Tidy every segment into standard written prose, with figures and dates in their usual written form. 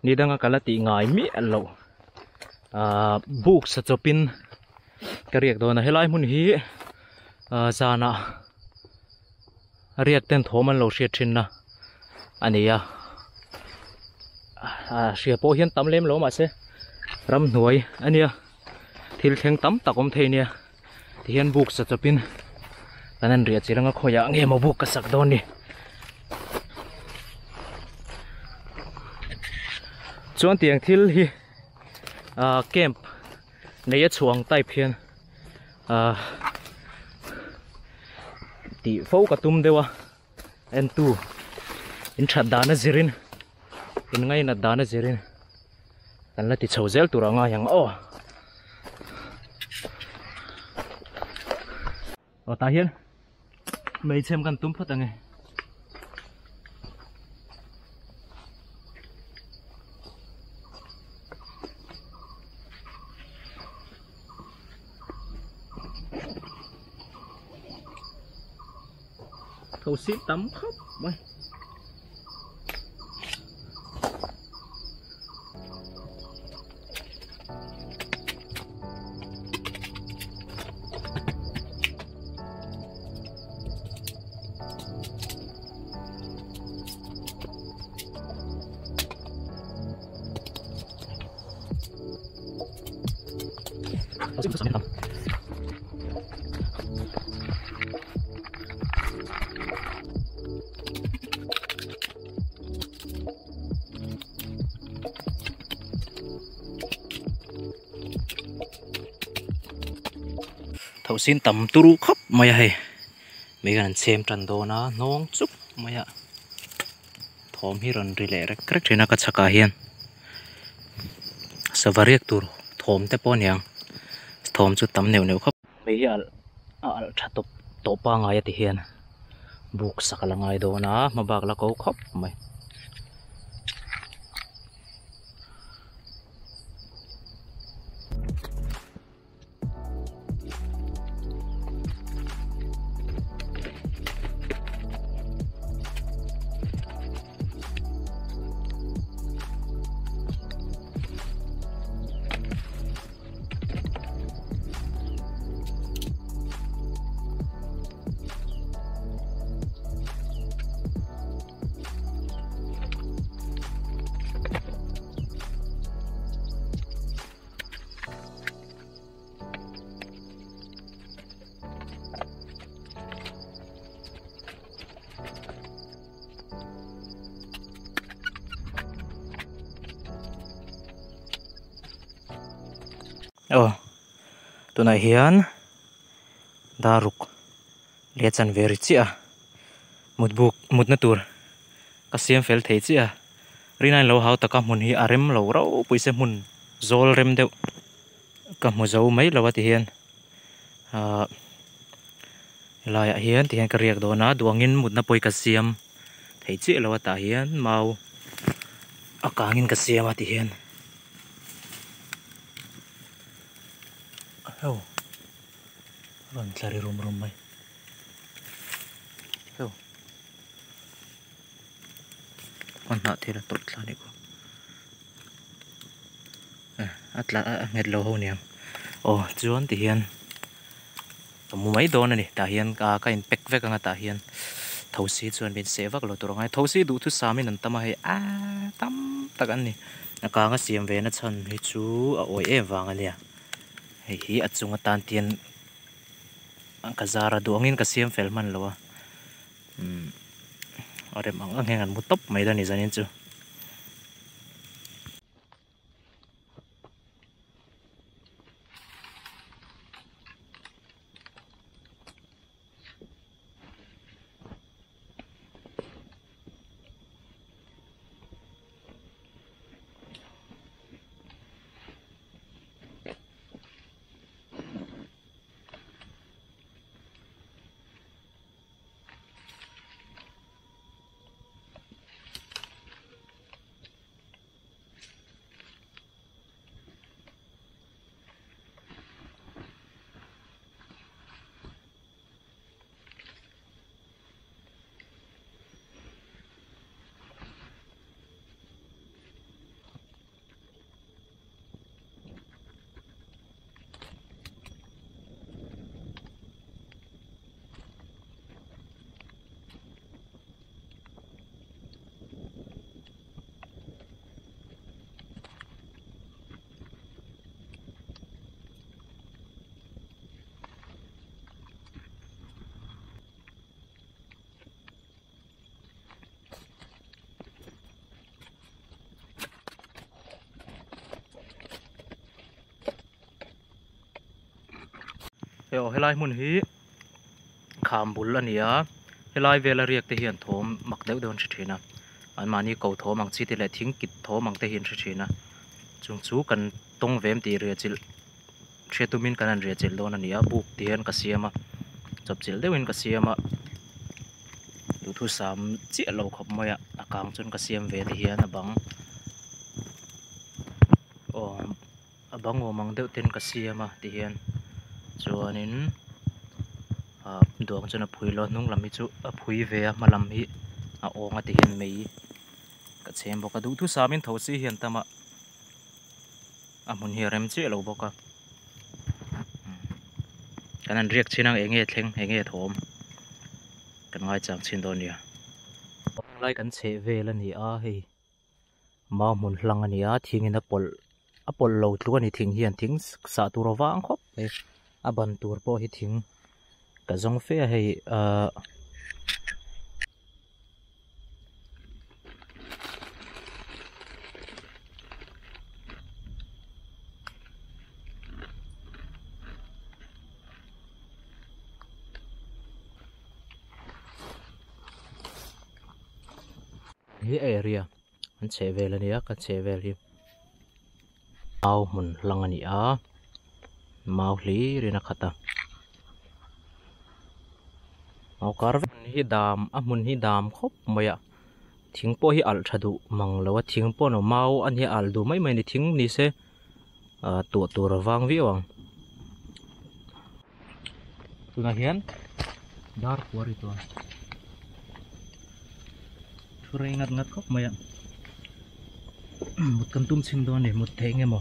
ni danga kalati ngai mi allo book sa chopin kariak do na helai mun hi zana riak ten thoman lo hriat thin na ania hria po hian tam lem lo ma se ram hnuai ania thil thleng tam takom thei nia ti hian book sa chopin kanan ria chiranga khoya nge mo book ka sak don ni chuan tiang thil hi camp nei a chuang type hian ti fo ka tum dewa en tu in that dana zirin in ngai na dana zirin kan la ti chhozel turanga yang o ta hian mei chem kan tum phatange thâu xít tắm khóc bay thâu xin tầm turu khóc mày hay mấy cái xem trần đồ nó nong chút mày ạ thom hi ron rile rek rek thina ka chaka hian savariak tur thom te pon yang thom chu tam neu neu khóc mấy hi al thatop topa ngai ti hian buk sakala ngai do na mabak la ko khóc mày tunai hian daruk lechan veri chia mut na tur ka siam fel thei chia rinai lo hau taka mun hi arem lo ro puise mun zol rem deuh ka mu zo mai lawati hian laya hian ti hian ka riak do na duangin mut na poi ka siam thei chi lawata hian mau akangin ka siam ati hian ron tlari rum mai on na thela tot tlani ko atla nged lo ho niam chuan ti hian mu mai don ani ta hian ka in pek vek anga ta hian thosi chuan bin sevak lo turangai thosi du thu samin an tama hei tam tak an ni aka nga siam ve na chan hi chu a oi em wang ania hei hi achunga tan tian ang kazara duangin ka siam fel man lawa arem ang hengan mutop mai da ni zanin chu eo helai mun hi kham bul ania helai vela riak te hian thom mak deuh don thina an mani ko thom ang chi te le thing kit thom ang te hin thina chung chu kan tong vem ti ria chil thetumin kan an ria chil don ania buk ti hian ka siama chop chil deuhin ka siama tu thu sam chi lo khop moya akang chun ka siam ve te hian abang o abang o mang deuh ten ka siama ti hian chuanin duang chuna phui lo nung lam hi chu a phui ve a malam hi a ong a ti hian mei ka chem boka du thu samin thosi hian tama a mun hi rem che lo boka kanan riak chinang enge thleng enge thom kan ngai chang chin don nia lai kan che vel ani a hei ma mun hlang ani a thingin a pol lo tlu ani thing hian thing sa tur awang khop a ban tur po hi thing ka zong fe hei hi area an che vel ania ka che vel hi mau mun hlang ani a mau hli rina khata mau karve hi dam a mun hi dam khop moya thing po hi al thadu mang lo a thing po no mau an hi al du mai mai ni thing ni se tu tur wang wi wang tuna hian dar kwari to thurai ngat ngat khop moya một con tum xin đo này một thế nghe mò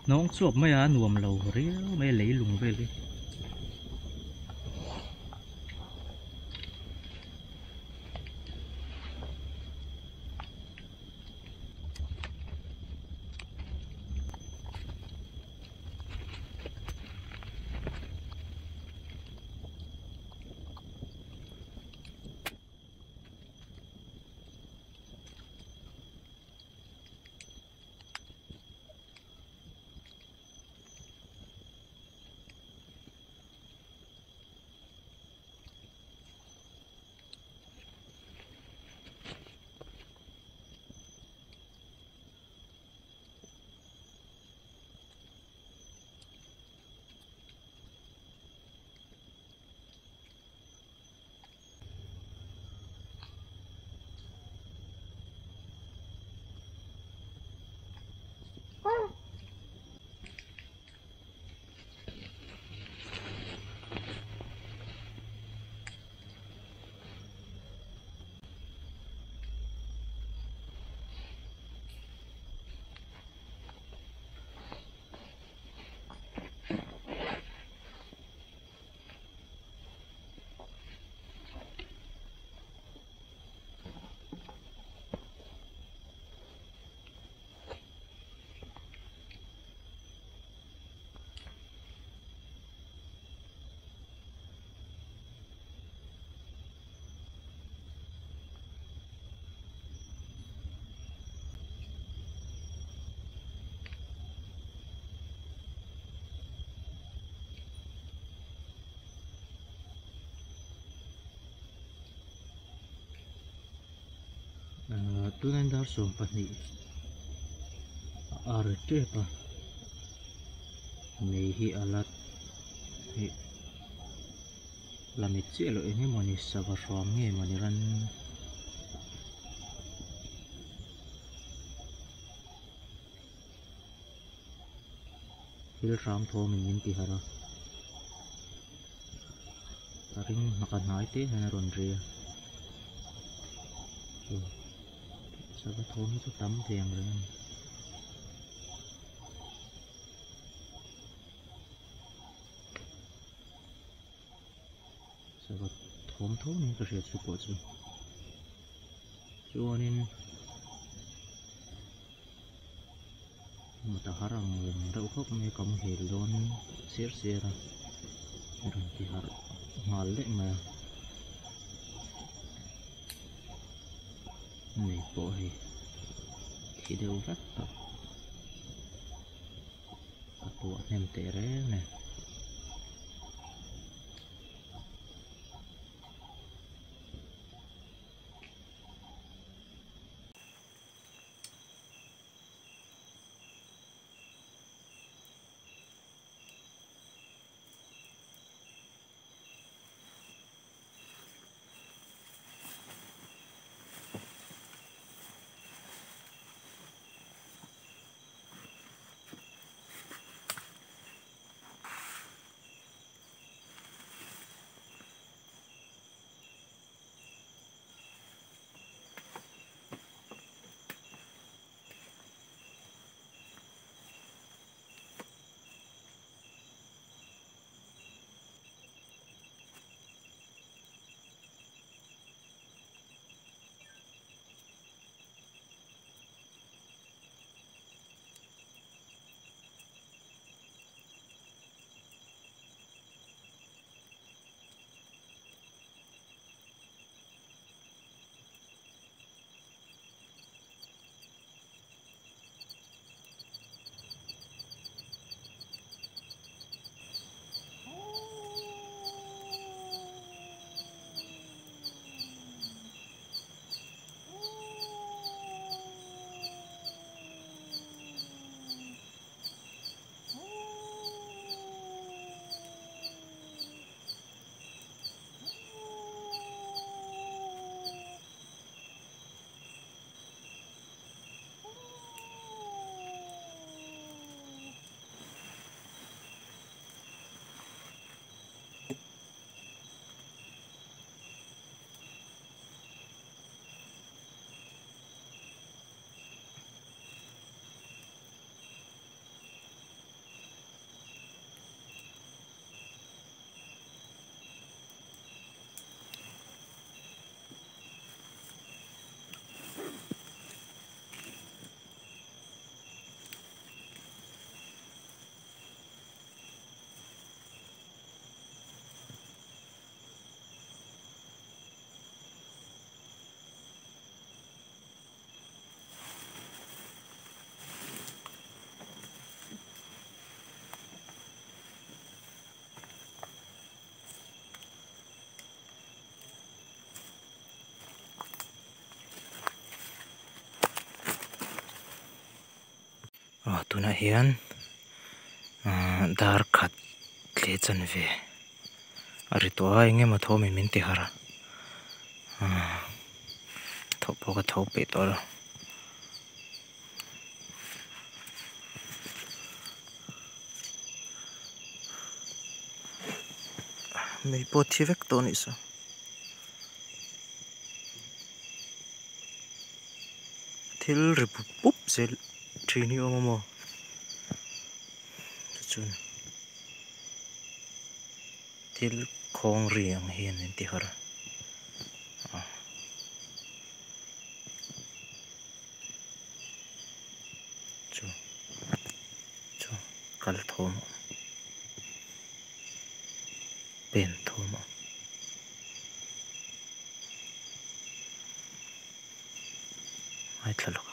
nó cũng chuột mấy á nuông lầu ria mấy lấy lùng về đi tunan dar som pani arte pa nei hi alat hi lamit che lo enge moni sawa rom nge moni ran hil ram tho min ti hara taring makanai te hana ron ria sao cái thôn nó chút tắm thèm rồi sao cái thôn thôn này có thể chụp chứ cho nên mà ta harang rau khóc này cầm hề luôn xếp xe ra rồi thì har ngal đấy mà này bộ thì chỉ đều rất tốt bộ nem tệ ré nè tuna hian dar khat tle chan ve ari to ai nge ma thomi min ti hara thopo ka thope to me po thi vek to ni sa thil ri pup sel thini omo chun thil khong riang hian in ti hara chu kal thom pen thom ai thlalo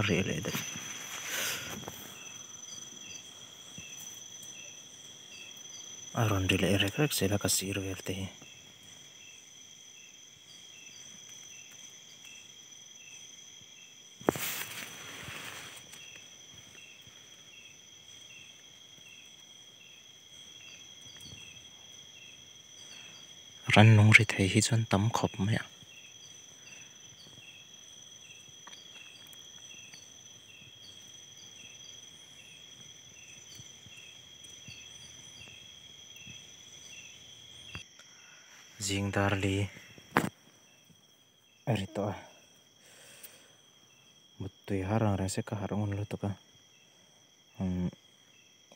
really that aron dile erek sela kasiro verte ran nong ri thei hi chon tam khop me jingdar li erito mutui harang rang se ka harang lo to ka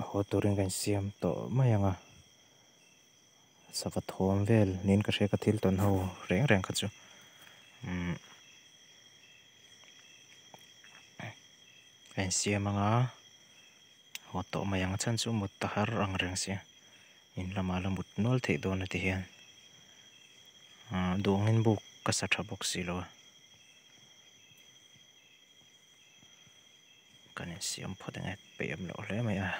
hoturing kan siam to mayanga savat hom vel nin ka she ka thil ton ho reng reng kha chu kan siam anga hoto mayang chan chu mut ta har ang reng sia in lama la mut nol thei don ati hian dongin buk ก็สัตว์บกสิโลกันเนี่ยเสียมพอได้ไงเปี่ยมแล้วเลยไหมอ่ะ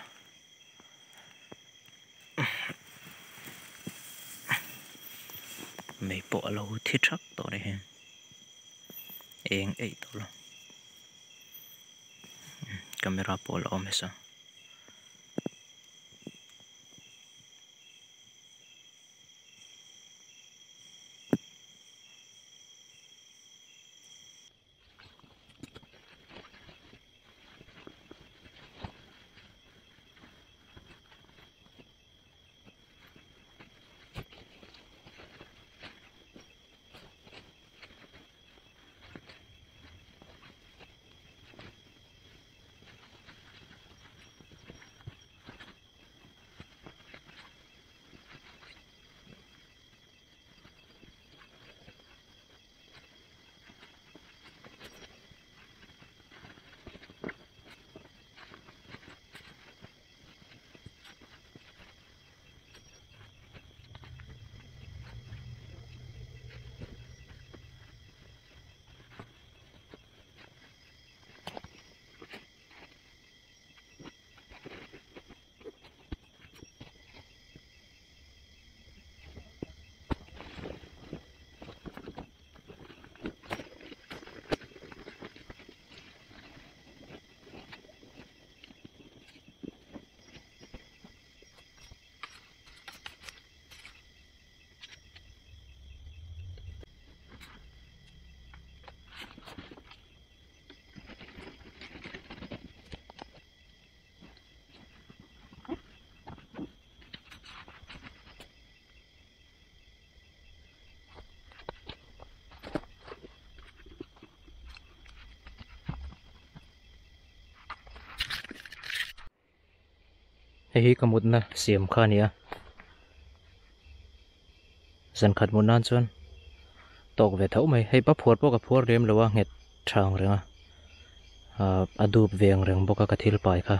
ไม่ปวดเราที่ชักตัวได้เห็นเองไอ้ตัวละก็ไม่รับปวดเราไม่ซะไอ้กมุดนะเสียมข้านี้สันขัดมุดนั่นส่วนตกเวทเอาไหมให้ปั๊บพวดพวกกับพวดเรียมหรือว่าเห็ดทางเรื่องอดูบเวียงเรื่องบกกระทิลไปค่ะ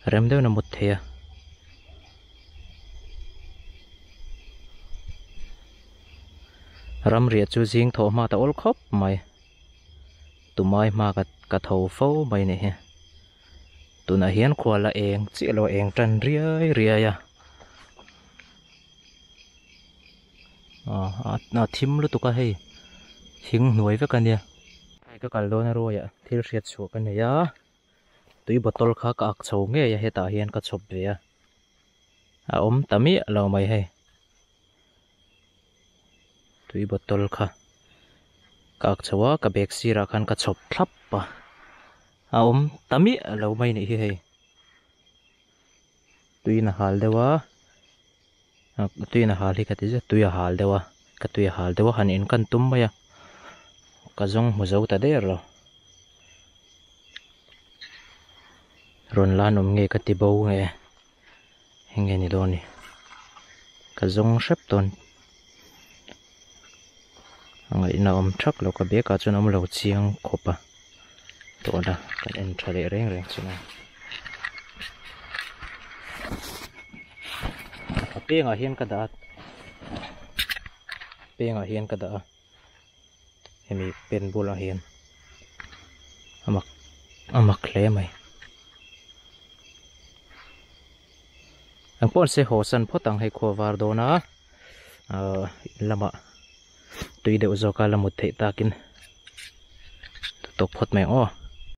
เริ่มเดินมุดเทียรำเรียดจูจิงโถมาแต่อลคบไหมตุ่มไม้มากับโถเฝ้าใบนี่ตุ่นเฮียนขวาละเองเจี๋ยเราเองจันเรียยะน่าทิมรู้ตุกะให้หิงหน่วยไว้กันเนี่ยไอ้ก็กันโลนะรู้ยะที่เรียดชัวกันเนี่ยตุยบทตลข้าก็อักโฉงเงี้ยเหตุเฮียนก็ชบเวียตามีเราไม่ให้ตุยบทตลข้าก็อักโฉวกับเบกซีรักันก็ชบทับปะตามีเราไม่นี่ให้ตุยน่ะหาลเดวะตุยน่ะหาลที่กันที่จะตุยหาลเดวะก็ตุยหาลเดวะหันอินกันตุ้มไปก็จงมุจาวตัดเดอร์ละรอนลานเงยกติบูเงยเงยนี่โดนนี่ก็จงเช็บต้นเงยน่าชักเราก็เบียก็จนเราเชียงขบตัวน่ะกันเอ็นทะเลเร่งใช่ไหมเปียงเฮียนกระดาษเปียงเฮียนกระดาษให้มีเป็นบุญเฮียนเอามาเคลมไหมอันป้อนเสหสันพอตังให้ขวาวาร์โดนะละมะตุยเดือดจอกาละมุดเทตากินตกพดแมงอ้อ